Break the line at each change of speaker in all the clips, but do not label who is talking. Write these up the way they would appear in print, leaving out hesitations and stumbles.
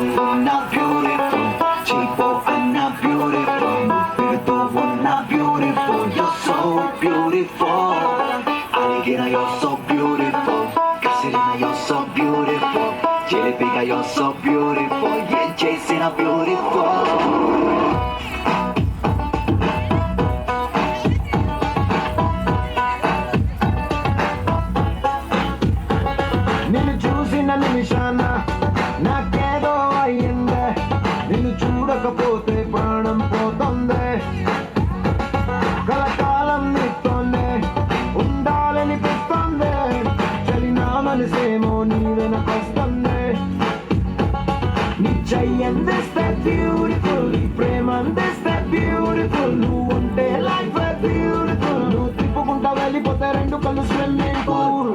not beautiful. Chico, I'm not beautiful. Beautiful, not beautiful. You're so beautiful. Alligator, you're so beautiful. Cassirina, you're so beautiful. Jellyfish, you're so beautiful. Yeah, Jason, I'm beautiful.
నిన్ను చూసిన నిమిషాన నాకేదో అయ్యిందే, నిన్ను చూడకపోతే ప్రాణం పోతుందే, కలకాలం నీతోనే ఉండాలనిపిస్తుంది, చలి నా మనసేమో నీ వెనకొస్తుంది. నీ చెయ్యి అందిస్తే బ్యూటిఫుల్, నీ ప్రేమ అందిస్తే బ్యూటిఫుల్, నువ్వు ఉంటే లైఫ్ బ్యూటిఫుల్, నువ్వు తిప్పుకుంటా వెళ్ళిపోతే రెండు కళ్ళు స్విమ్మింగ్ పూల్.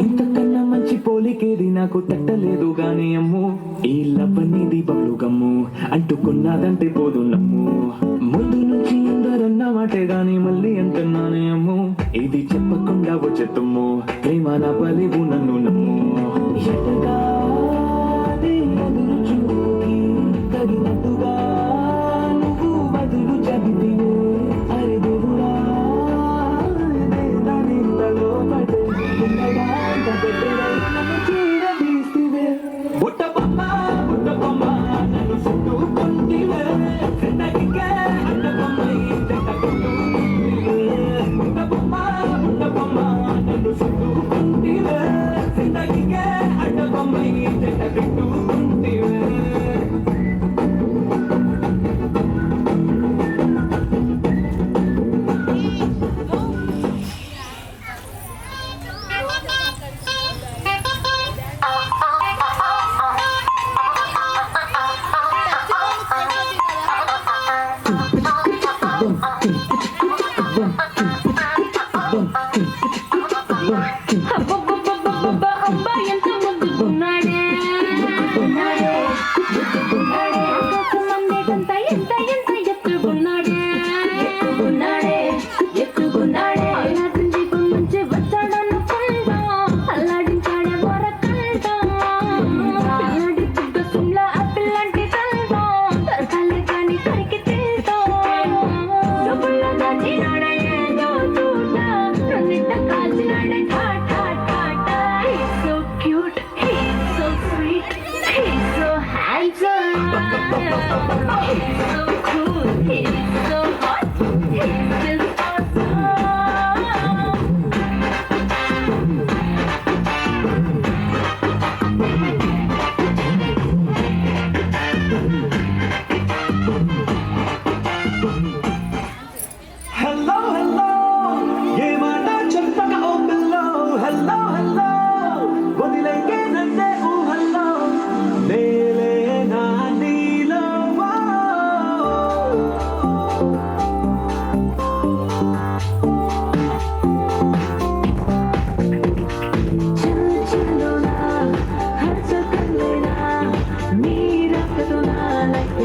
ఇంతకన్నా మంచి పోలికేది నాకు తట్టలేదు గాని అమ్ము, ఈ లవ్ అనేది బబ్లు గమ్ము, అంటుకున్నదంటే పోదు నమ్ము. ముందు నుంచి అందరన్న మాటే గాని మళ్ళీ అంటున్నానే అమ్ము, ఇది చెప్పకుండా వచ్చే తుమ్ము, ప్రేమ నా పలివు నన్ను నమ్ము. ఎటగాది ఎదురు చూపుకి తగినట్టుగా నువ్వు బదులు చెబితివే, అరే దేవుడా దానింతలో పడే ఉండగా తగ్గట్టుగా నన్ను చీరదీస్తివే. బుట్టబొమ్మ బుట్టబొమ్మ నన్ను చుట్టుకుంటివే, చెందకికే అడ్డబొమ్మై చెట్టకుంటివే. బుట్టబొమ్మ బుట్టబొమ్మ నన్ను చుట్టుకుంటివే, చెందకికే అడ్డబొమ్మై చెట్టకుంటివే.
అబ్బబ్బబ్బబ్బబ్బ అబ్బాయి ఎంత ముద్దుగున్నాడే, ఆకాశమందేటంత ఎంత ఎంత ఎత్తుకున్నాడే, అల్లాడిన దీపం నుంచి వచ్చాడనుకుంటా, అల్లాడించాడే వరకంటా, పిల్లాడి బుగ్గ సుమ్లా ఆ పిల్లంటి తంటా, దొరకాలే కాని కరికి తింటా, లోపల దాచినాడే ఏదో చూడ, నన్నింట కాల్చినాడే ఠా ఠా ఠా ఠా. He's so cute, he's so sweet, he's so handsome, he's so cool, he's so hot, he's just awesome.
Hello hello ఏమాట చెప్పక ఓ పిల్లో, హలో హలో వదిలేకే నన్నే ఓ హలో, నేలే నా నీలో.
చిన్న చిన్నోనా హర్షకలేనా, నీ రక్తతో నా లైఫ్